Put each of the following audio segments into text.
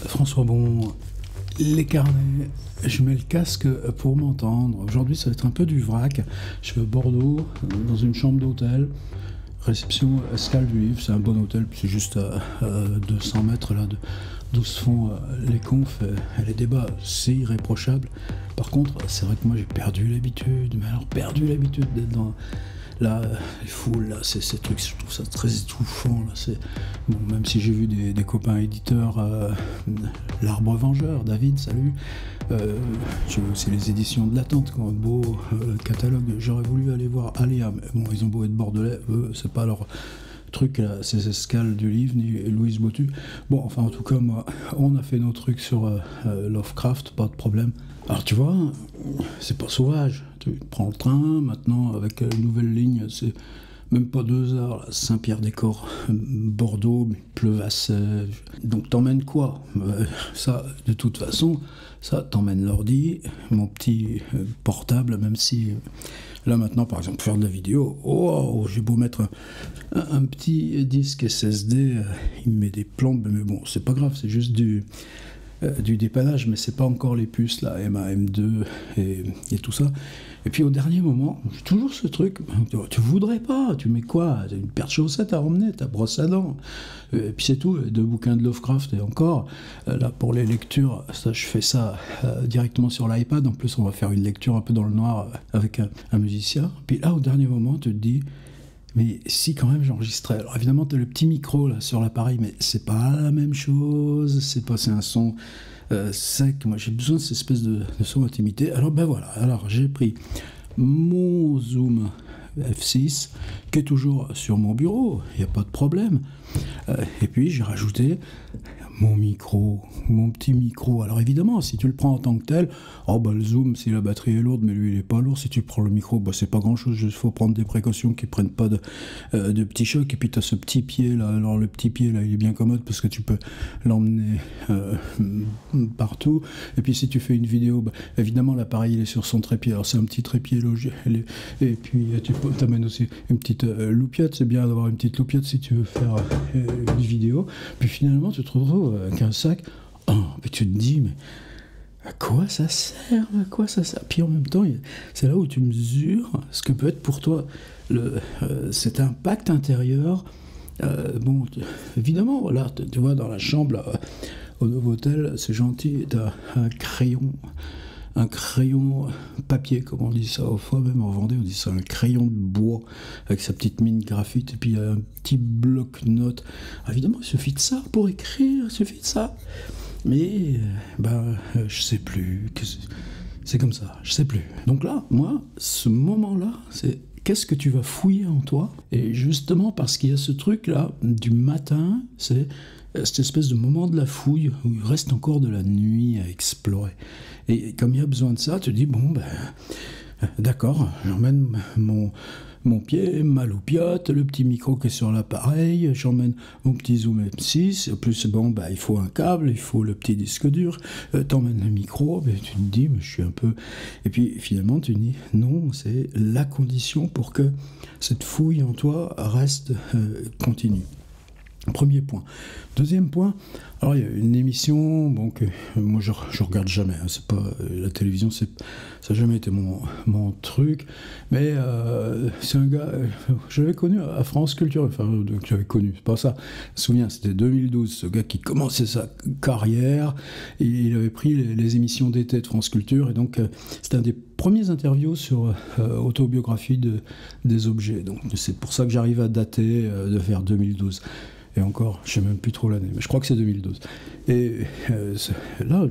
François Bon, les carnets, je mets le casque pour m'entendre. Aujourd'hui, ça va être un peu du vrac. Je suis à Bordeaux, dans une chambre d'hôtel. Réception Escale du Livre, c'est un bon hôtel, c'est juste à 200 mètres là, d'où se font les confs et les débats, c'est irréprochable. Par contre, c'est vrai que moi j'ai perdu l'habitude, mais alors perdu l'habitude d'être dans les foules, là, ces trucs, je trouve ça très étouffant. Là, bon, même si j'ai vu des copains éditeurs, L'Arbre Vengeur, David, salut. J'ai vu aussi les éditions de l'Attente, qui ont un beau catalogue. J'aurais voulu aller voir Aléa, mais bon, ils ont beau être bordelais, c'est pas leur truc, là, ces escales du livre, ni Louise Botu. Bon, enfin, en tout cas, moi, on a fait nos trucs sur Lovecraft, pas de problème. Alors, tu vois, c'est pas sauvage. Tu prends le train, maintenant, avec une nouvelle ligne, c'est même pas 2 heures, là, Saint-Pierre-des-Corps, Bordeaux, Pleuvassais. Donc, t'emmènes quoi? Ça, de toute façon, ça, t'emmènes l'ordi, mon petit portable, même si... Là maintenant, par exemple, faire de la vidéo, oh, j'ai beau mettre un petit disque SSD, il me met des plombes, mais bon, c'est pas grave, c'est juste du dépannage, mais c'est pas encore les puces, là, M1, M2 et tout ça. Et puis au dernier moment, j'ai toujours ce truc, tu voudrais pas, tu mets quoi? Une paire de chaussettes à emmener, ta brosse à dents, et puis c'est tout, 2 bouquins de Lovecraft, et encore, là pour les lectures, ça, je fais ça directement sur l'iPad, en plus on va faire une lecture un peu dans le noir avec un musicien, puis là au dernier moment, tu te dis, mais si quand même j'enregistrais. Alors évidemment, tu as le petit micro là sur l'appareil, mais c'est pas la même chose, c'est un son sec. Moi j'ai besoin de cette espèce de son intimité. Alors ben voilà, alors j'ai pris mon Zoom F6 qui est toujours sur mon bureau, il n'y a pas de problème. Et puis j'ai rajouté mon micro, mon petit micro. Alors évidemment, si tu le prends en tant que tel, oh bah le zoom, si la batterie est lourde, mais lui il est pas lourd. Si tu prends le micro, bah c'est pas grand chose, il faut prendre des précautions qui prennent pas de petits chocs. Et puis tu as ce petit pied là, alors le petit pied là il est bien commode parce que tu peux l'emmener partout. Et puis si tu fais une vidéo, bah, évidemment l'appareil il est sur son trépied, alors c'est un petit trépied logique. Et puis tu t'amènes aussi une petite loupiote, c'est bien d'avoir une petite loupiote si tu veux faire une vidéo. Puis finalement tu te retrouves avec un sac, puis tu te dis, mais à quoi ça sert? À quoi ça sert? Puis en même temps, c'est là où tu mesures ce que peut être pour toi cet impact intérieur. Bon, évidemment, voilà, tu vois, dans la chambre, là, au Novotel, c'est gentil, t'as un crayon papier, comme on dit ça, au fois même en Vendée, on dit ça, un crayon de bois, avec sa petite mine graphite, et puis un petit bloc-notes. Évidemment, il suffit de ça pour écrire, il suffit de ça. Mais, je sais plus, c'est comme ça, je sais plus. Donc là, moi, ce moment-là, c'est qu'est-ce que tu vas fouiller en toi? Et justement, parce qu'il y a ce truc-là, du matin, c'est cette espèce de moment de la fouille où il reste encore de la nuit à explorer. Et comme il y a besoin de ça, tu te dis, bon, d'accord, j'emmène mon pied, ma loupiote, le petit micro qui est sur l'appareil, j'emmène mon petit Zoom M6, en plus, bon, il faut un câble, il faut le petit disque dur, t'emmènes le micro, tu te dis, mais je suis un peu... Et puis finalement, tu te dis, non, c'est la condition pour que cette fouille en toi reste continue. Premier point. Deuxième point, alors il y a une émission, bon, que moi je regarde jamais, hein, c'est pas la télévision, ça n'a jamais été mon truc, mais c'est un gars, j'avais connu à France Culture, enfin j'avais connu, c'est pas ça, je me souviens, c'était 2012, ce gars qui commençait sa carrière, et il avait pris les émissions d'été de France Culture, et donc c'était un des premiers interviews sur autobiographie des objets, donc c'est pour ça que j'arrive à dater de vers 2012. Et encore, je ne sais même plus trop l'année, mais je crois que c'est 2012. Et là,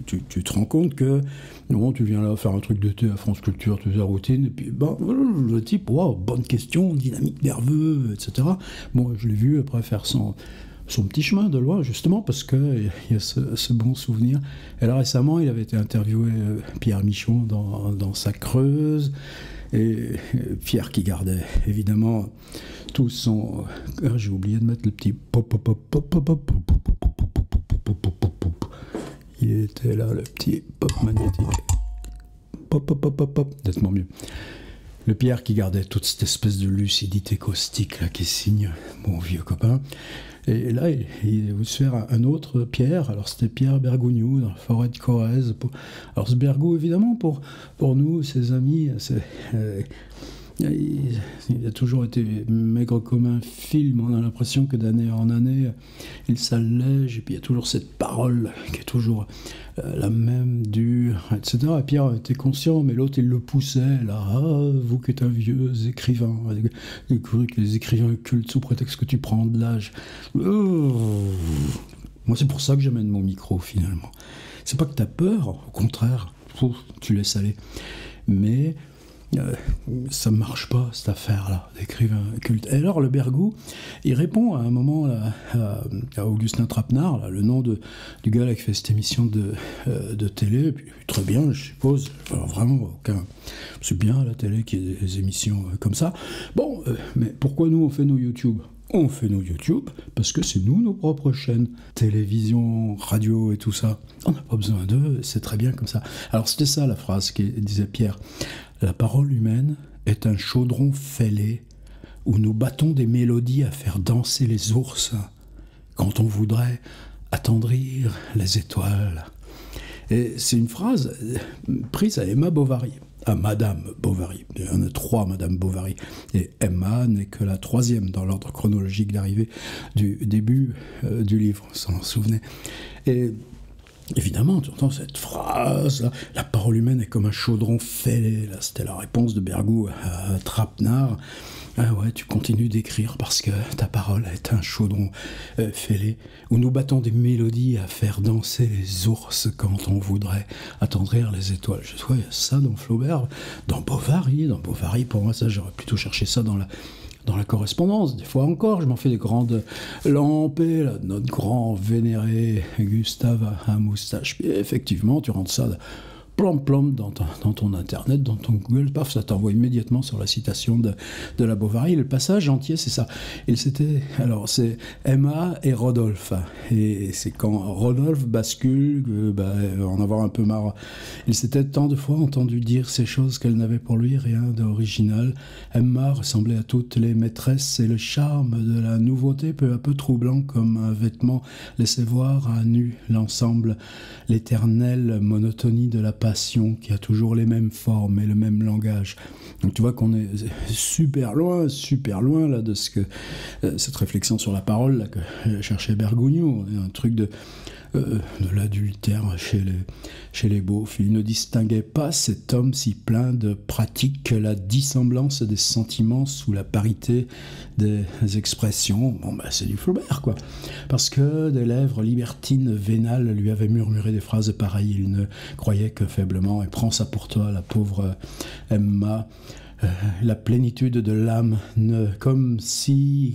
tu te rends compte que bon, tu viens là faire un truc d'été à France Culture, tu fais la routine, et puis le type, wow, bonne question, dynamique, nerveux, etc. Bon, je l'ai vu après faire son petit chemin de loin, justement, parce qu'il y a ce bon souvenir. Et là, récemment, il avait été interviewé, Pierre Michon, dans sa Creuse, et Pierre qui gardait, évidemment, tout son... j'ai oublié de mettre le petit pop. Il était là, le petit pop magnétique. Pop, nettement mieux. Le Pierre qui gardait toute cette espèce de lucidité caustique là, qui signe mon vieux copain. Et là, il voulait se faire un autre Pierre. Alors, c'était Pierre Bergougnoux, dans la forêt de Corrèze. Alors, ce Bergou, évidemment, pour nous, ses amis, il a toujours été maigre comme un film. On a l'impression que d'année en année, il s'allège. Et puis, il y a toujours cette parole qui est toujours la même, dure, etc. Et Pierre était conscient, mais l'autre, il le poussait. Là, vous qui êtes un vieux écrivain, découvrez que les écrivains cultes sous prétexte que tu prends de l'âge. Moi, c'est pour ça que j'amène mon micro, finalement. C'est pas que t'as peur, au contraire, tu laisses aller. Mais ça ne marche pas, cette affaire-là, d'écrivain culte. Et alors, le Bergou, il répond à un moment à Augustin Trapenard, là, le nom du gars là, qui fait cette émission de télé, puis, très bien, je suppose, alors, vraiment, c'est bien la télé qui ait des émissions comme ça. Bon, mais pourquoi nous, on fait nos YouTube ? On fait nos YouTube parce que c'est nous, nos propres chaînes, télévision, radio et tout ça. On n'a pas besoin d'eux, c'est très bien comme ça. Alors, c'était ça la phrase que disait Pierre. La parole humaine est un chaudron fêlé où nous battons des mélodies à faire danser les ours quand on voudrait attendrir les étoiles. Et c'est une phrase prise à Emma Bovary, à Madame Bovary. Il y en a 3 Madame Bovary. Et Emma n'est que la 3e dans l'ordre chronologique d'arrivée du début du livre, vous s'en souvenez. Et évidemment, tu entends cette phrase, là, la parole humaine est comme un chaudron fêlé. Là, c'était la réponse de Bergou à Trapenard. Ah ouais, tu continues d'écrire parce que ta parole est un chaudron fêlé où nous battons des mélodies à faire danser les ours quand on voudrait attendrir les étoiles. Je vois, il y a ça dans Flaubert, dans Bovary. Dans Bovary, pour moi, ça, j'aurais plutôt cherché ça dans la correspondance. Des fois encore, je m'en fais des grandes lampées, là, notre grand vénéré Gustave à moustache. Puis effectivement, tu rentres ça plomb dans ton internet, dans ton Google, paf, ça t'envoie immédiatement sur la citation de la Bovary. Le passage entier, c'est ça. Alors, c'est Emma et Rodolphe. Et c'est quand Rodolphe bascule, en avoir un peu marre. Il s'était tant de fois entendu dire ces choses qu'elle n'avait pour lui rien d'original. Emma ressemblait à toutes les maîtresses et le charme de la nouveauté, peu à peu troublant comme un vêtement, laissait voir à nu l'ensemble, l'éternelle monotonie de la passion qui a toujours les mêmes formes et le même langage. Donc tu vois qu'on est super loin là de ce que cette réflexion sur la parole là, que cherchait Bergougnoux, un truc de l'adultère chez les beaufs. Il ne distinguait pas cet homme si plein de pratique que la dissemblance des sentiments sous la parité des expressions. Bon, c'est du Flaubert, quoi. Parce que des lèvres libertines vénales lui avaient murmuré des phrases pareilles. Il ne croyait que faiblement. Et prends ça pour toi, la pauvre Emma. La plénitude de l'âme, comme si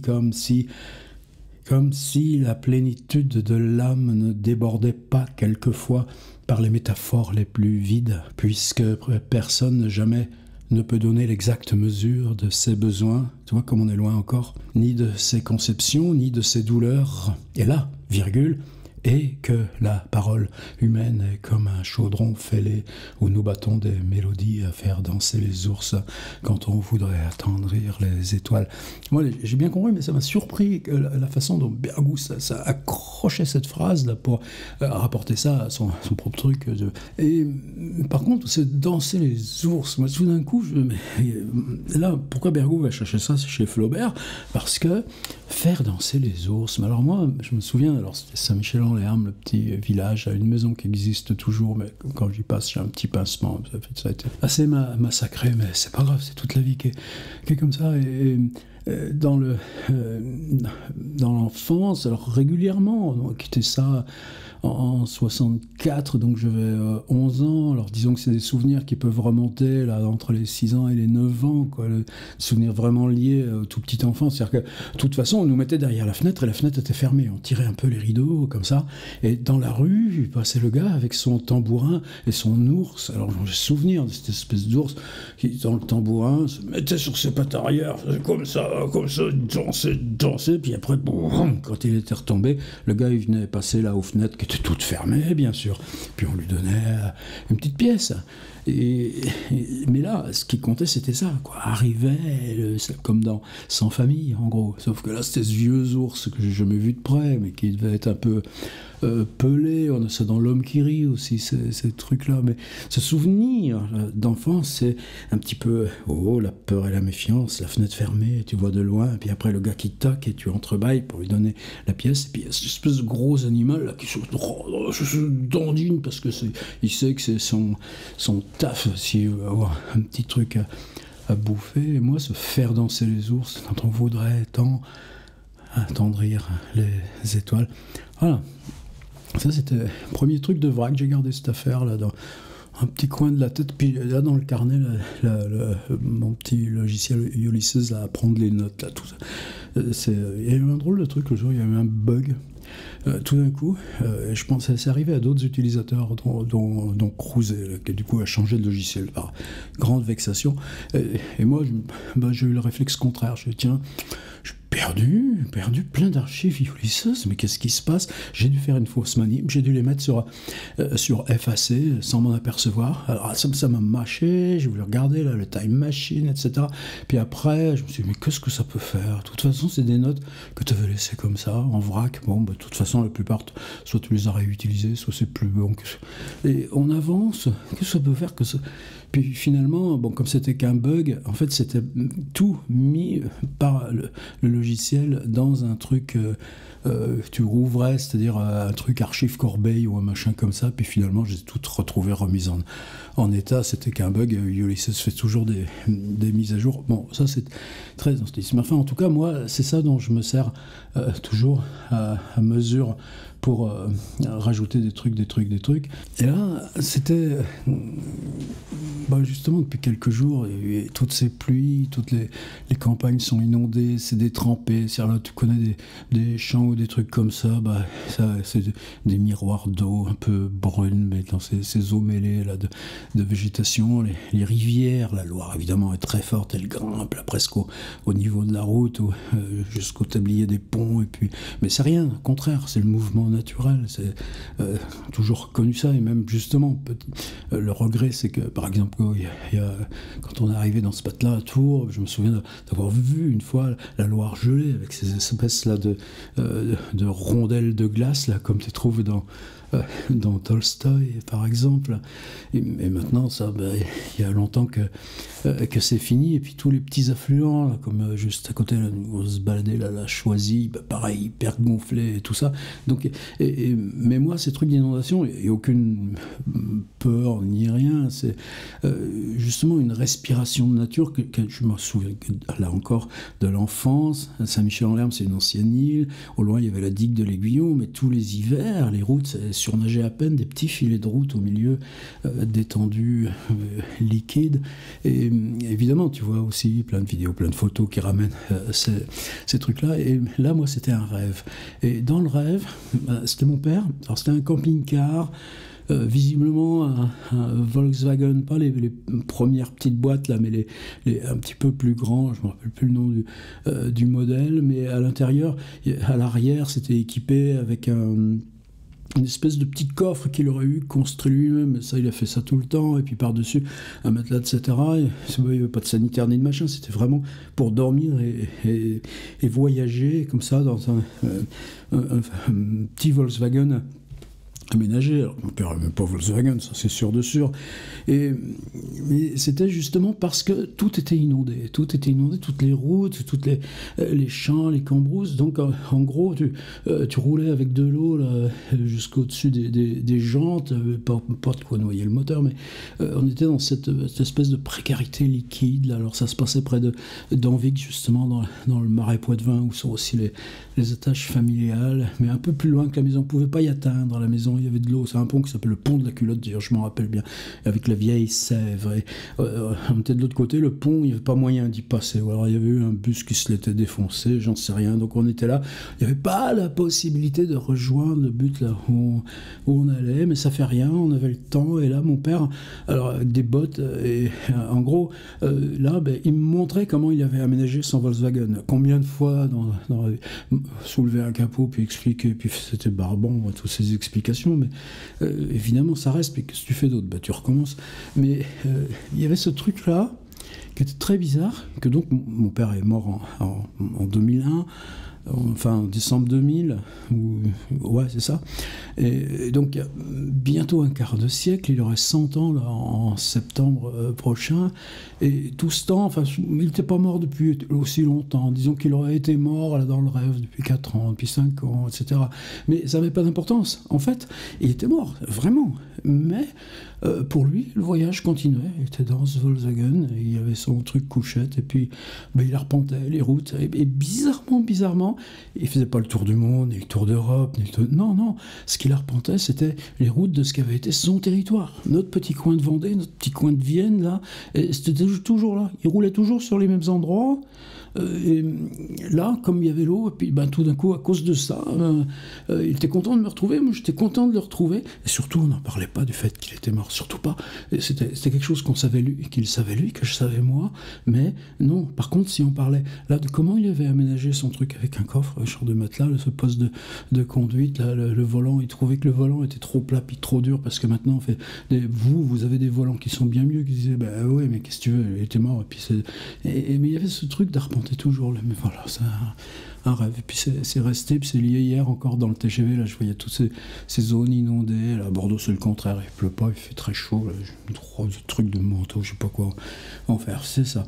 la plénitude de l'âme ne débordait pas quelquefois par les métaphores les plus vides, puisque personne jamais ne peut donner l'exacte mesure de ses besoins, tu vois comme on est loin encore, ni de ses conceptions, ni de ses douleurs. Et là, virgule, et que la parole humaine est comme un chaudron fêlé où nous battons des mélodies à faire danser les ours quand on voudrait attendrir les étoiles. Moi, j'ai bien compris, mais ça m'a surpris que la façon dont Bergou ça accrochait cette phrase là pour rapporter ça à son propre truc. Et par contre, c'est danser les ours. Moi, tout d'un coup, là, pourquoi Bergou va chercher ça chez Flaubert? Parce que faire danser les ours. Mais alors moi, je me souviens, alors c'était Saint-Michel-en-les-Hermes, le petit village, une maison qui existe toujours, mais quand j'y passe, j'ai un petit pincement. Ça a été assez massacré, mais c'est pas grave, c'est toute la vie qui est comme ça. Et dans l'enfance, alors régulièrement, on quittait ça en 64, donc j'avais 11 ans. Alors disons que c'est des souvenirs qui peuvent remonter là, entre les 6 ans et les 9 ans, quoi. Des souvenirs vraiment liés au tout petit enfant. C'est-à-dire que, de toute façon, on nous mettait derrière la fenêtre et la fenêtre était fermée. On tirait un peu les rideaux, comme ça. Et dans la rue, il passait le gars avec son tambourin et son ours. Alors j'ai souvenir de cette espèce d'ours qui, dans le tambourin, se mettait sur ses pattes arrière, comme ça, comme ça, danser, puis après, boum, quand il était retombé, le gars, il venait passer là aux fenêtres qui étaient toutes fermées, bien sûr, puis on lui donnait une petite pièce. Mais là, ce qui comptait, c'était ça, quoi. Arrivait, comme dans Sans famille, en gros. Sauf que là, c'était ce vieux ours que j'ai jamais vu de près, mais qui devait être un peu pelé. On a ça dans L'homme qui rit aussi, ces trucs-là. Mais ce souvenir d'enfance, c'est un petit peu, la peur et la méfiance, la fenêtre fermée, tu vois de loin, et puis après le gars qui toque et tu entrebâilles pour lui donner la pièce, et puis il y a cette espèce de gros animal là qui se dandine parce que il sait que c'est son taf s'il veut avoir un petit truc à bouffer. Et moi, se faire danser les ours quand on voudrait tant attendrir les étoiles. Voilà. Ça, c'était le premier truc de vrac. J'ai gardé cette affaire là dans un petit coin de la tête. Puis là, dans le carnet, mon petit logiciel Ulysses là, à prendre les notes, là, tout ça. Il y a eu un drôle de truc le jour, il y a eu un bug. Tout d'un coup, je pense que c'est arrivé à d'autres utilisateurs, dont Cruze, qui du coup a changé de logiciel par grande vexation. Et moi, j'ai eu le réflexe contraire. Je dis, tiens, je suis perdu plein d'archives Ulysses, mais qu'est-ce qui se passe? J'ai dû faire une fausse manip, j'ai dû les mettre sur FAC sans m'en apercevoir. Alors ça m'a mâché, j'ai voulu regarder là, le Time Machine, etc. Puis après, je me suis dit, mais qu'est-ce que ça peut faire? De toute façon, c'est des notes que tu avais laissées comme ça, en vrac. Bon, de toute façon, la plupart, soit tu les as réutilisées, soit c'est plus bon. Et on avance, qu'est-ce que ça peut faire que ça... Puis finalement, bon, comme c'était qu'un bug, en fait, c'était tout mis par le logiciel dans un truc que tu rouvrais, c'est-à-dire un truc archive Corbeil ou un machin comme ça. Puis finalement, j'ai tout retrouvé remis en état. C'était qu'un bug. Ulysses fait toujours des mises à jour. Bon, ça, c'est très instantané. Enfin, en tout cas, moi, c'est ça dont je me sers toujours à mesure pour rajouter des trucs. Et là, c'était justement depuis quelques jours, et toutes ces pluies, toutes les campagnes sont inondées, c'est détrempé. C'est-à-dire là, tu connais des champs ou des trucs comme ça, c'est des miroirs d'eau un peu brunes, mais dans ces eaux mêlées là, de végétation. Les rivières, la Loire évidemment est très forte, elle grimpe là, presque au niveau de la route, jusqu'au tablier des ponts. Mais c'est rien, au contraire, c'est le mouvement naturel. C'est toujours connu ça, et même justement, le regret, c'est que par exemple, quand on est arrivé dans ce spot-là à Tours, je me souviens d'avoir vu une fois la Loire gelée avec ces espèces là de rondelles de glace là, comme tu trouves dans Tolstoï par exemple. Et maintenant, ça, il y a longtemps que c'est fini. Et puis tous les petits affluents là, comme juste à côté là, où on se baladait là, la Choisy, pareil, hyper gonflé et tout ça. Donc, mais moi, ces trucs d'inondation, il n'y a aucune peur ni rien. C'est justement une respiration de nature que je me souviens là encore de l'enfance. Saint-Michel-en-Lerme, c'est une ancienne île. Au loin, il y avait la digue de l'Aiguillon, mais tous les hivers, les routes surnageaient à peine, des petits filets de route au milieu d'étendues liquides. Et évidemment, tu vois aussi plein de vidéos, plein de photos qui ramènent ces trucs-là. Et là, moi, c'était un rêve. Et dans le rêve, c'était mon père. Alors, c'était un camping-car. Visiblement un Volkswagen, pas les premières petites boîtes là, mais les un petit peu plus grands, je ne me rappelle plus le nom du modèle, mais à l'intérieur, à l'arrière, c'était équipé avec une espèce de petit coffre qu'il aurait eu construit lui-même. Ça, il a fait ça tout le temps, et puis par-dessus un matelas, etc. Il n'y avait pas de sanitaire ni de machin, c'était vraiment pour dormir et voyager comme ça dans un petit Volkswagen aménagé. Alors, mon père n'aimait pas Volkswagen, ça c'est sûr de sûr. Mais c'était justement parce que tout était inondé, toutes les routes, toutes les champs, les cambrousses. Donc en gros, tu roulais avec de l'eau là, jusqu'au-dessus des jantes, pas de quoi noyer le moteur, mais on était dans cette espèce de précarité liquide. Là. Alors ça se passait près d'Anvic, justement, dans le Marais Poitevin, où sont aussi les attaches familiales, mais un peu plus loin que la maison. On ne pouvait pas y atteindre. La maison il y avait de l'eau. C'est un pont qui s'appelle le pont de la culotte, d'ailleurs, je m'en rappelle bien, avec la vieille sève. Et, on était de l'autre côté, le pont, il n'y avait pas moyen d'y passer. Ou alors il y avait eu un bus qui se l'était défoncé, j'en sais rien. Donc on était là, il n'y avait pas la possibilité de rejoindre le but là où on allait, mais ça fait rien, on avait le temps. Et là, mon père, alors avec des bottes, et en gros, là, il me montrait comment il avait aménagé son Volkswagen. Combien de fois soulever un capot, puis expliquer, puis c'était barbant, toutes ces explications, mais évidemment ça reste, puis qu'est-ce que tu fais d'autre? Tu recommences. Mais il y avait ce truc-là qui était très bizarre, que donc mon père est mort en 2001, enfin en décembre 2000, ouais c'est ça, et donc bientôt un quart de siècle, il aurait 100 ans là, en septembre prochain, et tout ce temps, enfin il n'était pas mort depuis aussi longtemps, disons qu'il aurait été mort là, dans le rêve depuis 4 ans, depuis 5 ans, etc. Mais ça n'avait pas d'importance, en fait, il était mort, vraiment, mais pour lui, le voyage continuait, il était dans ce Volkswagen, et il avait son truc couchette, et puis il arpentait les routes, et bizarrement, il faisait pas le tour du monde, ni le tour d'Europe, non, ce qu'il arpentait, c'était les routes de ce qui avait été son territoire, notre petit coin de Vendée, notre petit coin de Vienne, là, et c'était toujours là, il roulait toujours sur les mêmes endroits, et là, comme il y avait l'eau, et puis tout d'un coup, à cause de ça, il était content de me retrouver, moi j'étais content de le retrouver, et surtout on n'en parlait pas du fait qu'il était mort, surtout pas, c'était quelque chose qu'on savait lui, qu'il savait lui, que je savais moi, mais non, par contre si on parlait là de comment il avait aménagé son truc avec un coffre, un genre de matelas, ce poste de conduite, là, le volant, il trouvait que le volant était trop plat, puis trop dur, parce que maintenant on fait vous avez des volants qui sont bien mieux, qui disaient ouais mais qu'est-ce que tu veux, il était mort, et puis mais il y avait ce truc d'arpenter toujours, mais voilà, c'est un rêve. Et puis c'est resté, puis c'est lié hier encore dans le TGV, là je voyais toutes ces zones inondées, là à Bordeaux c'est le contraire, il pleut pas, il fait très chaud, là, j'ai trop de trucs de manteau, je sais pas quoi en faire, c'est ça.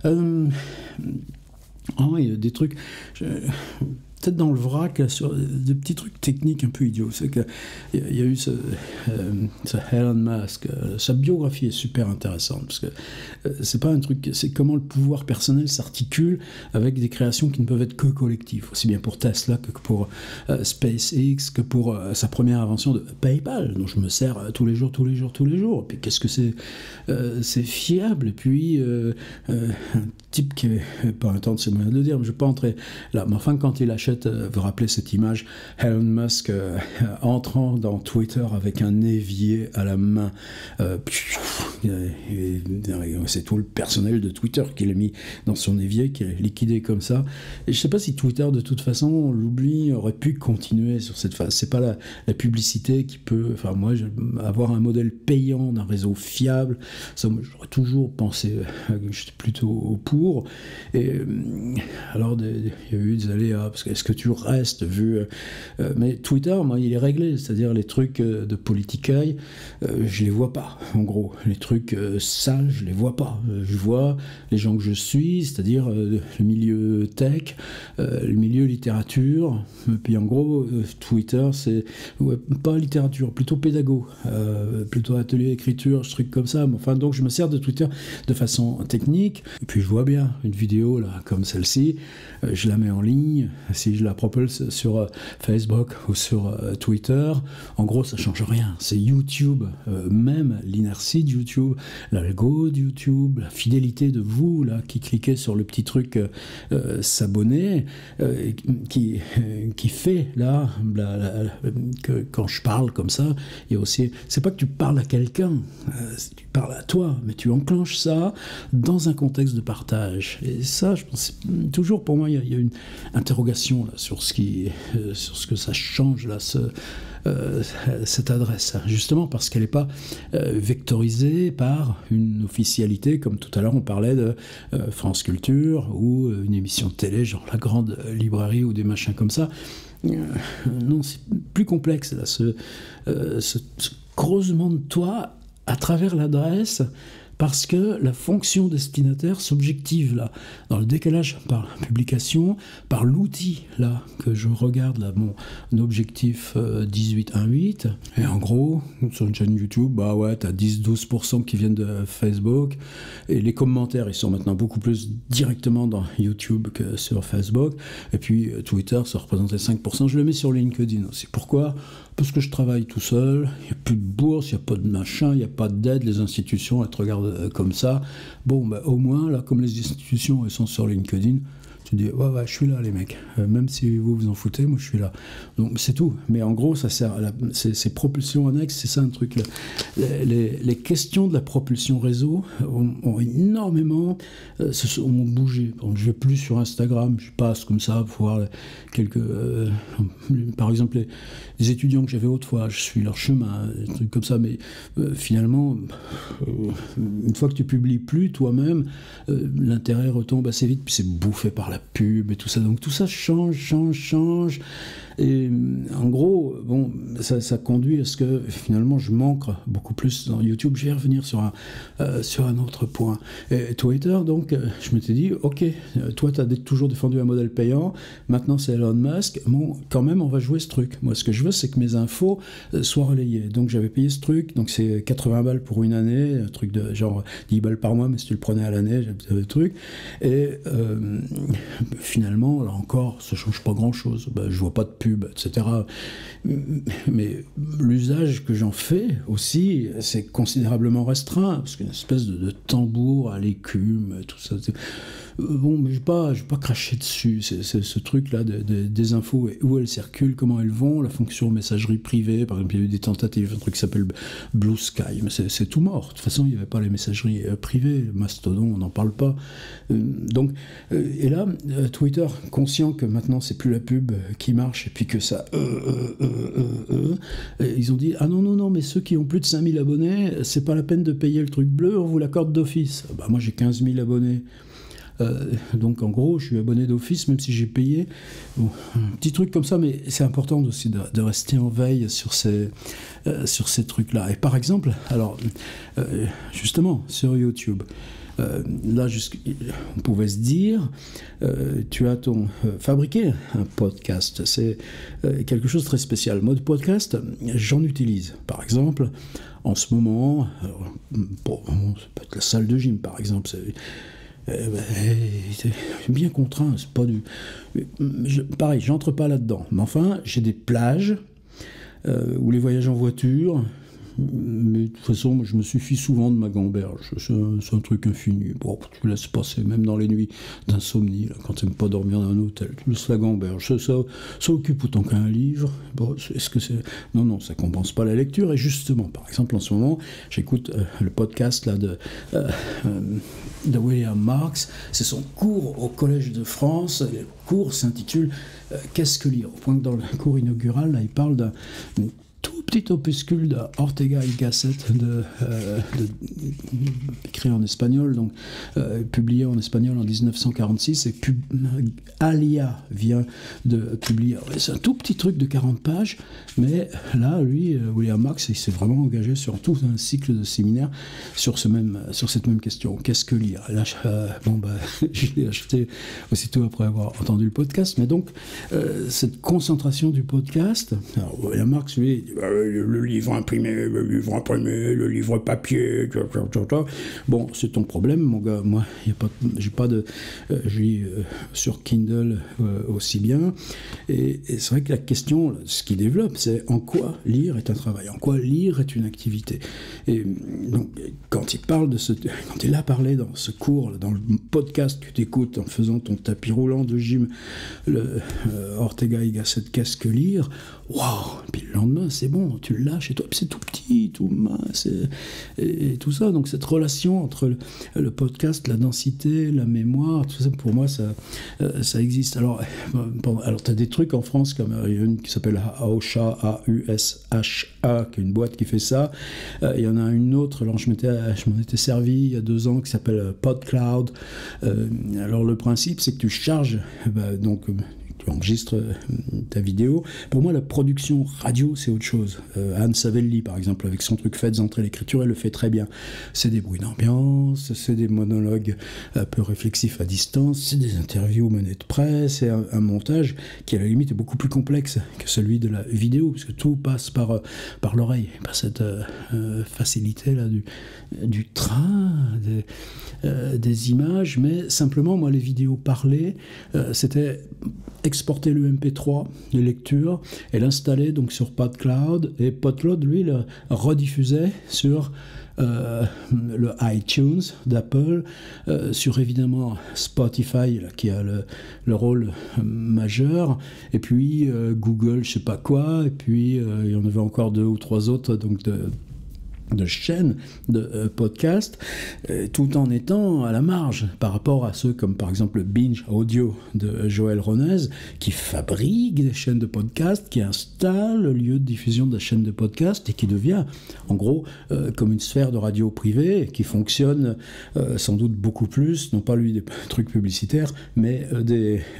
Il y a des trucs... peut-être dans le vrac, là, sur des petits trucs techniques un peu idiots. C'est qu'il y a eu ce Elon Musk. Sa biographie est super intéressante, parce que c'est pas un truc... C'est comment le pouvoir personnel s'articule avec des créations qui ne peuvent être que collectives. Aussi bien pour Tesla que pour SpaceX, que pour sa première invention de PayPal, dont je me sers tous les jours. Et puis qu'est-ce que c'est fiable. Et puis un type qui est pas un temps de ses moyens de le dire, mais je ne vais pas entrer là. Mais enfin, quand il achète, vous rappelez cette image, Elon Musk entrant dans Twitter avec un évier à la main. C'est tout le personnel de Twitter qu'il a mis dans son évier, qu'il a liquidé comme ça. Et je ne sais pas si Twitter, de toute façon, on l'oublie, aurait pu continuer sur cette phase. C'est pas la publicité qui peut... Enfin, moi, avoir un modèle payant d'un réseau fiable, ça, moi, j'aurais toujours pensé que j'étais plutôt pour. Et alors, il y a eu des aléas, parce que est-ce que tu restes vu... mais Twitter, moi, il est réglé, c'est-à-dire les trucs de politicaille, je les vois pas, en gros. Les trucs sales, je les vois pas. Je vois les gens que je suis, c'est-à-dire le milieu tech, le milieu littérature, et puis en gros, Twitter, c'est pas littérature, plutôt pédago, plutôt atelier écriture, ce truc comme ça. Mais enfin, donc je me sers de Twitter de façon technique, et puis je vois bien une vidéo là, comme celle-ci, je la mets en ligne, si je la propulse sur Facebook ou sur Twitter, en gros ça change rien, c'est YouTube, même l'inertie de YouTube, l'algo de YouTube, la fidélité de vous là qui cliquez sur le petit truc s'abonner, qui fait là que quand je parle comme ça, il y a aussi, c'est pas que tu parles à quelqu'un, tu parles à toi, mais tu enclenches ça dans un contexte de partage. Et ça, je pense, toujours pour moi, il y a une interrogation là, sur ce que ça change là, cette adresse, justement parce qu'elle n'est pas vectorisée par une officialité, comme tout à l'heure on parlait de France Culture ou une émission de télé, genre La Grande Librairie ou des machins comme ça. Non, c'est plus complexe là, ce creusement de toi à travers l'adresse, parce que la fonction destinataire s'objective là, dans le décalage par la publication, par l'outil là que je regarde là, mon objectif 18.1.8, et en gros, sur une chaîne YouTube, bah ouais, t'as 10-12% qui viennent de Facebook, et les commentaires, ils sont maintenant beaucoup plus directement dans YouTube que sur Facebook, et puis Twitter, ça représentait 5%, je le mets sur LinkedIn aussi. Pourquoi ? Parce que je travaille tout seul, il n'y a plus de bourse, il n'y a pas de machin, il n'y a pas d'aide, les institutions, elles te regardent comme ça. Bon, bah, au moins, là, comme les institutions, elles sont sur LinkedIn, tu dis, ouais, je suis là, les mecs. Même si vous vous en foutez, moi, je suis là. Donc, c'est tout. Mais en gros, ça sert ces propulsions annexes, c'est ça un truc. Là. Les questions de la propulsion réseau ont énormément ont bougé. Donc, je ne vais plus sur Instagram, je passe comme ça pour voir quelques... par exemple, les étudiants que j'avais autrefois, je suis leur chemin, des trucs comme ça. Mais finalement, une fois que tu publies plus toi-même, l'intérêt retombe assez vite, puis c'est bouffé par la pub et tout ça. Donc tout ça change. Et en gros, bon, ça conduit à ce que finalement je manque beaucoup plus dans YouTube. Je vais revenir sur un autre point. Et Twitter, donc, je m'étais dit, ok, toi tu as toujours défendu un modèle payant, maintenant c'est Elon Musk, bon, quand même on va jouer ce truc. Moi ce que je veux c'est que mes infos soient relayées. Donc j'avais payé ce truc, donc c'est 80 balles pour une année, un truc de genre 10 balles par mois, mais si tu le prenais à l'année, j'avais le truc. Et finalement, là encore, ça change pas grand-chose. Je vois pas de pub, etc. Mais l'usage que j'en fais aussi, c'est considérablement restreint, parce qu'une espèce de tambour à l'écume, tout ça. Bon, mais je vais pas cracher dessus. C'est ce truc-là des infos, et où elles circulent, comment elles vont, la fonction messagerie privée. Par exemple, il y a eu des tentatives, un truc qui s'appelle Blue Sky, mais c'est tout mort. De toute façon, il n'y avait pas les messageries privées. Mastodon, on n'en parle pas. Et là, Twitter, conscient que maintenant, c'est plus la pub qui marche, et puis que ça... ils ont dit, ah non, mais ceux qui ont plus de 5000 abonnés, c'est pas la peine de payer le truc bleu, on vous l'accorde d'office. Moi, j'ai 15 000 abonnés. Donc en gros je suis abonné d'office même si j'ai payé. Bon, un petit truc comme ça, mais c'est important aussi de rester en veille sur ces trucs là. Et par exemple, alors justement sur YouTube, là on pouvait se dire tu as fabriqué un podcast, c'est quelque chose de très spécial. Mode podcast, j'en utilise par exemple en ce moment, ça peut être la salle de gym par exemple, c'est bien contraint, c'est pas du... Pareil, j'entre pas là-dedans. Mais enfin, j'ai des plages ou les voyages en voiture. Mais de toute façon, je me suffis souvent de ma gamberge. C'est un truc infini. Bon, tu laisses passer, même dans les nuits d'insomnie, là, quand tu n'aimes pas dormir dans un hôtel. Tu laisses la gamberge. Ça occupe autant qu'un livre. Bon, est-ce que c'est... Non, ça compense pas la lecture. Et justement, par exemple, en ce moment, j'écoute le podcast là, de William Marx. C'est son cours au Collège de France. Le cours s'intitule Qu'est-ce que lire ? Au point que dans le cours inaugural, là, il parle d'un tout petit opuscule d'Ortega y Gasset, écrit en espagnol, donc publié en espagnol en 1946, et Alia vient de publier. C'est un tout petit truc de 40 pages, mais là, lui, William Marx, il s'est vraiment engagé sur tout un cycle de séminaires sur cette même question. Qu'est-ce que lire ? Et là, je l'ai acheté aussitôt après avoir entendu le podcast, mais donc, cette concentration du podcast, alors, William Marx, lui, le livre imprimé, le livre papier, bon, c'est ton problème, mon gars. Moi, je lis sur Kindle aussi bien. Et c'est vrai que la question, ce qu'il développe, c'est en quoi lire est un travail, en quoi lire est une activité. Et donc, quand il a parlé dans ce cours, dans le podcast que tu écoutes en faisant ton tapis roulant de gym, Ortega y Gasset, qu'est-ce que lire ? Waouh! Puis le lendemain, c'est bon, tu le lâches et toi, c'est tout petit, tout mince et tout ça. Donc cette relation entre le podcast, la densité, la mémoire, tout ça, pour moi, ça existe. Alors tu as des trucs en France comme il y a une qui s'appelle Ausha, A-U-S-H-A, qui est une boîte qui fait ça. Il y en a une autre, alors je m'en étais servi il y a 2 ans, qui s'appelle PodCloud. Alors le principe, c'est que tu charges, tu enregistres ta vidéo. Pour moi, la production radio, c'est autre chose. Anne Savelli, par exemple, avec son truc Faites entrer l'écriture, elle le fait très bien. C'est des bruits d'ambiance, c'est des monologues un peu réflexifs à distance, c'est des interviews menées de presse, c'est un montage qui, à la limite, est beaucoup plus complexe que celui de la vidéo, parce que tout passe par l'oreille, par cette facilité là du train, des images, mais simplement, moi, les vidéos parlées, c'était exporter le MP3, les lectures, et l'installer donc sur PodCloud. Et PodCloud, lui, le rediffusait sur le iTunes d'Apple, sur évidemment Spotify là, qui a le rôle majeur, et puis Google, je sais pas quoi, et puis il y en avait encore 2 ou 3 autres donc de chaînes de podcasts, tout en étant à la marge par rapport à ceux comme par exemple le Binge Audio de Joël Ronez, qui fabrique des chaînes de podcasts, qui installe le lieu de diffusion de la chaîne de podcast et qui devient en gros comme une sphère de radio privée qui fonctionne sans doute beaucoup plus, non pas lui des trucs publicitaires, mais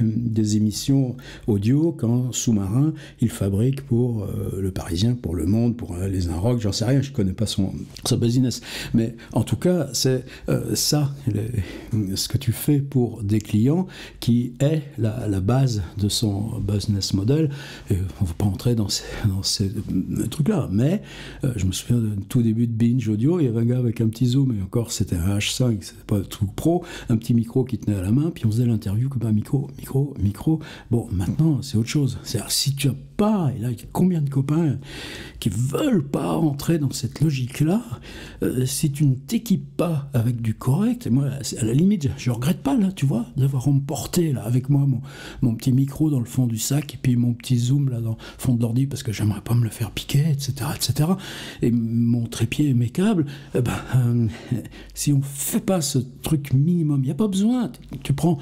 des émissions audio qu'en sous-marin il fabrique pour le Parisien, pour Le Monde, pour les Inrocks, j'en sais rien, je connais pas son business. Mais en tout cas, c'est ça, ce que tu fais pour des clients qui est la base de son business model. Et on ne va pas entrer dans ces trucs-là. Mais je me souviens du tout début de Binge Audio, il y avait un gars avec un petit zoom, et encore c'était un H5, c'était pas un truc pro, un petit micro qui tenait à la main, puis on faisait l'interview comme un micro. Bon, maintenant, c'est autre chose. C'est-à-dire, si tu n'as pas, et là, il y a combien de copains qui veulent pas entrer dans cette logique-là, si tu ne t'équipes pas avec du correct, et moi, à la limite, je regrette pas, là, tu vois, d'avoir emporté, là, avec moi, mon petit micro dans le fond du sac, et puis mon petit zoom, là, dans le fond de l'ordi, parce que j'aimerais pas me le faire piquer, etc., et mon trépied et mes câbles, si on fait pas ce truc minimum, il n'y a pas besoin, tu prends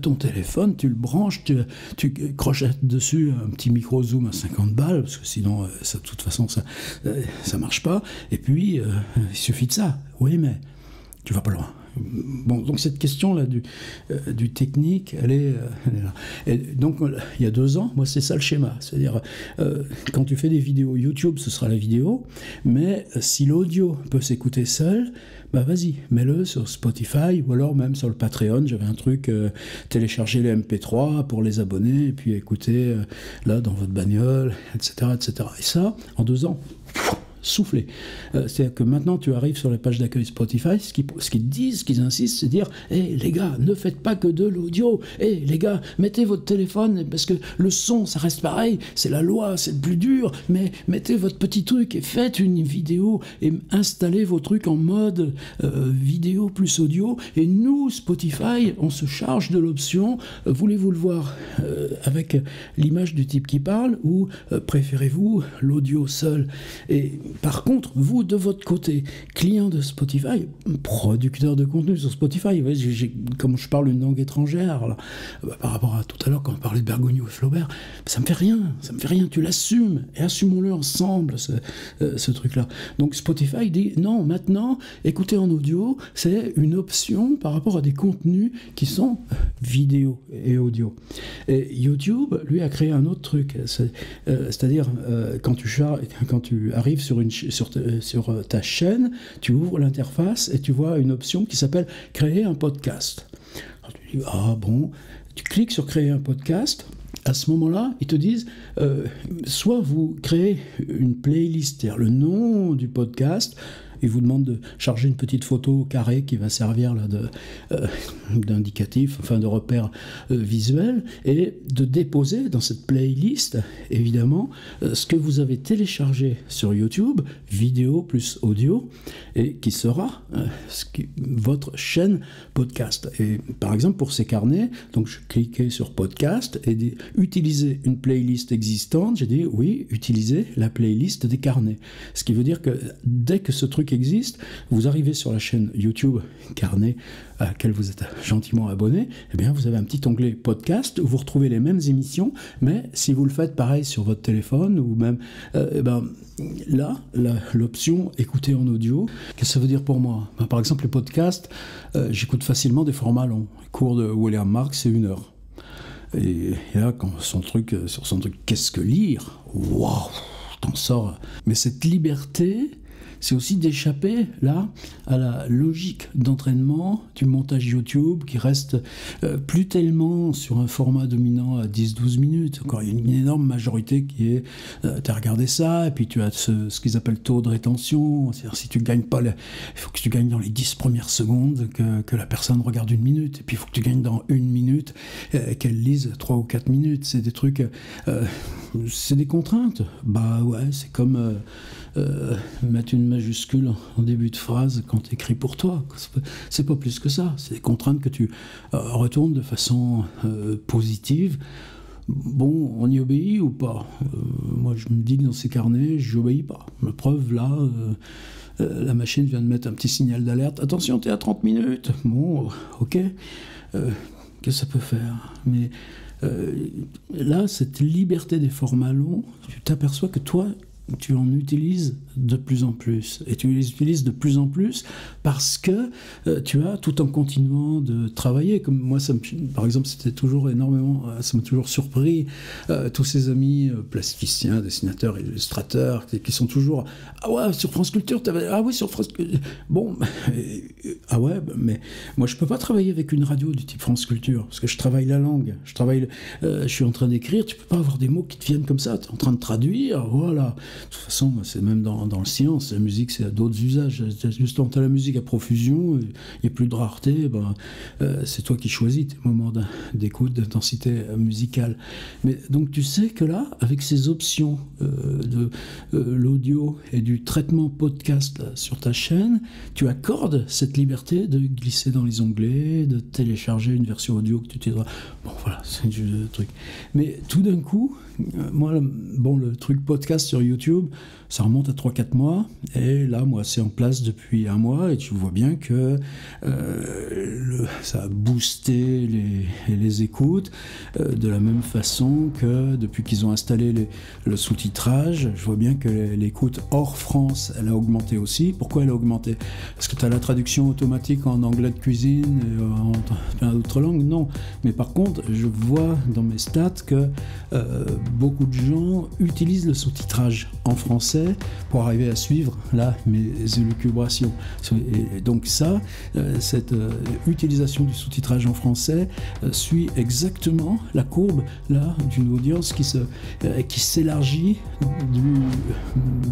ton téléphone, tu le branches, tu crochettes dessus un petit micro zoom à 50 balles, parce que sinon, ça, de toute façon, ça marche pas, et puis, il suffit de ça. Oui, mais tu vas pas loin. Bon, donc cette question-là du technique, elle est là. Et donc, il y a 2 ans, moi, c'est ça le schéma. C'est-à-dire, quand tu fais des vidéos YouTube, ce sera la vidéo, mais si l'audio peut s'écouter seul, bah vas-y, mets-le sur Spotify, ou alors même sur le Patreon. J'avais un truc, télécharger les MP3 pour les abonnés, et puis écouter là, dans votre bagnole, etc. Et ça, en 2 ans, souffler. C'est-à-dire que maintenant, tu arrives sur la page d'accueil Spotify, ce qu'ils disent, ce qu'ils insistent, c'est dire « Hey, les gars, ne faites pas que de l'audio. Hey, les gars, mettez votre téléphone, parce que le son, ça reste pareil. C'est la loi, c'est le plus dur. Mais mettez votre petit truc et faites une vidéo et installez vos trucs en mode vidéo plus audio. Et nous, Spotify, on se charge de l'option. Voulez-vous le voir avec l'image du type qui parle ou préférez-vous l'audio seul ?» Et par contre, vous, de votre côté, client de Spotify, producteur de contenu sur Spotify, vous voyez, comme je parle une langue étrangère, là, par rapport à tout à l'heure quand on parlait de Bergogneau et Flaubert, ça me fait rien, tu l'assumes, et assumons-le ensemble, ce truc-là. Donc Spotify dit, non, maintenant, écouter en audio, c'est une option par rapport à des contenus qui sont vidéo et audio. Et YouTube, lui, a créé un autre truc, c'est-à-dire, quand tu arrives sur ta chaîne, tu ouvres l'interface et tu vois une option qui s'appelle « Créer un podcast ». Alors tu dis « Ah bon ?» Tu cliques sur « Créer un podcast ». À ce moment-là, ils te disent soit vous créez une playlist, c'est-à-dire le nom du podcast, ils vous demandent de charger une petite photo carrée qui va servir là d'indicatif, enfin de repère visuel, et de déposer dans cette playlist, évidemment, ce que vous avez téléchargé sur YouTube, vidéo plus audio, et qui sera votre chaîne podcast. Et par exemple, pour ces carnets, donc je cliquais sur podcast et utiliser une playlist existante, j'ai dit oui, utilisez la playlist des carnets. Ce qui veut dire que dès que ce truc existe, vous arrivez sur la chaîne YouTube Carnet à laquelle vous êtes gentiment abonné, eh bien vous avez un petit onglet podcast où vous retrouvez les mêmes émissions, mais si vous le faites pareil sur votre téléphone ou même là, l'option écouter en audio, qu'est-ce que ça veut dire pour moi? Par exemple, les podcasts, j'écoute facilement des formats longs. Le cours de William Marks, c'est 1 heure. Et là, sur son truc, qu'est-ce que lire? Waouh, t'en sors. Mais cette liberté, c'est aussi d'échapper là à la logique d'entraînement du montage YouTube qui reste plus tellement sur un format dominant à 10-12 minutes. Encore, il y a une énorme majorité qui est tu as regardé ça et puis tu as ce qu'ils appellent taux de rétention, c'est-à-dire si tu gagnes pas, il faut que tu gagnes dans les 10 premières secondes que la personne regarde 1 minute, et puis il faut que tu gagnes dans 1 minute qu'elle lise 3 ou 4 minutes. C'est des trucs, c'est des contraintes. Bah ouais, c'est comme mettre une majuscule en début de phrase quand tu écris pour toi. C'est pas plus que ça. C'est des contraintes que tu retournes de façon positive. Bon, on y obéit ou pas? Moi, je me dis que dans ces carnets, je n'obéis pas. La preuve, là, la machine vient de mettre un petit signal d'alerte. Attention, t'es à 30 minutes. Bon, ok. Qu'est-ce que ça peut faire? Mais là, cette liberté des formats longs, tu t'aperçois que toi, tu en utilises de plus en plus. Et tu les utilises de plus en plus parce que tu as, tout en continuant de travailler, comme moi, par exemple, c'était toujours énormément, ça m'a toujours surpris, tous ces amis plasticiens, dessinateurs, illustrateurs, qui sont toujours, ah ouais, sur France Culture, ah oui, sur France Culture, bon, ah ouais, mais moi, je peux pas travailler avec une radio du type France Culture, parce que je travaille la langue, je suis en train d'écrire, tu peux pas avoir des mots qui te viennent comme ça, tu es en train de traduire, voilà. De toute façon, c'est même dans le science, la musique, c'est à d'autres usages. Juste quand tu as la musique à profusion, il n'y a plus de rareté, c'est toi qui choisis tes moments d'écoute, d'intensité musicale. Mais donc tu sais que là, avec ces options de l'audio et du traitement podcast là, sur ta chaîne, tu accordes cette liberté de glisser dans les onglets, de télécharger une version audio que tu t'es... Bon, voilà, c'est juste le truc. Mais tout d'un coup, moi, le truc podcast sur YouTube, ça remonte à 3-4 mois, et là, moi, c'est en place depuis 1 mois, et tu vois bien que ça a boosté les écoutes, de la même façon que depuis qu'ils ont installé le sous-titrage, je vois bien que l'écoute hors France, elle a augmenté aussi. Pourquoi elle a augmenté? Parce que tu as la traduction automatique en anglais de cuisine, et en plein d'autres langues? Non. Mais par contre, je vois dans mes stats que beaucoup de gens utilisent le sous-titrage en français pour arriver à suivre là mes élucubrations. Et donc ça, cette utilisation du sous-titrage en français suit exactement la courbe là d'une audience qui s'élargit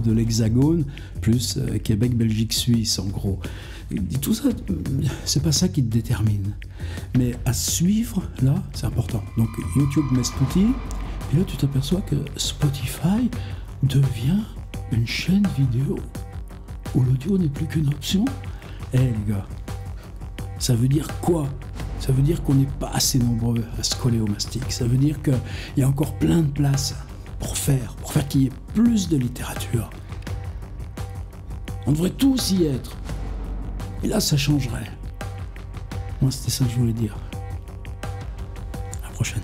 de l'Hexagone plus Québec, Belgique, Suisse en gros. Et tout ça, c'est pas ça qui te détermine. Mais à suivre là, c'est important. Donc YouTube met cet outil. Et là, tu t'aperçois que Spotify devient une chaîne vidéo où l'audio n'est plus qu'une option. Eh les gars, ça veut dire quoi? Ça veut dire qu'on n'est pas assez nombreux à se coller au mastic. Ça veut dire qu'il y a encore plein de place pour faire qu'il y ait plus de littérature. On devrait tous y être. Et là, ça changerait. Moi, c'était ça que je voulais dire. À la prochaine.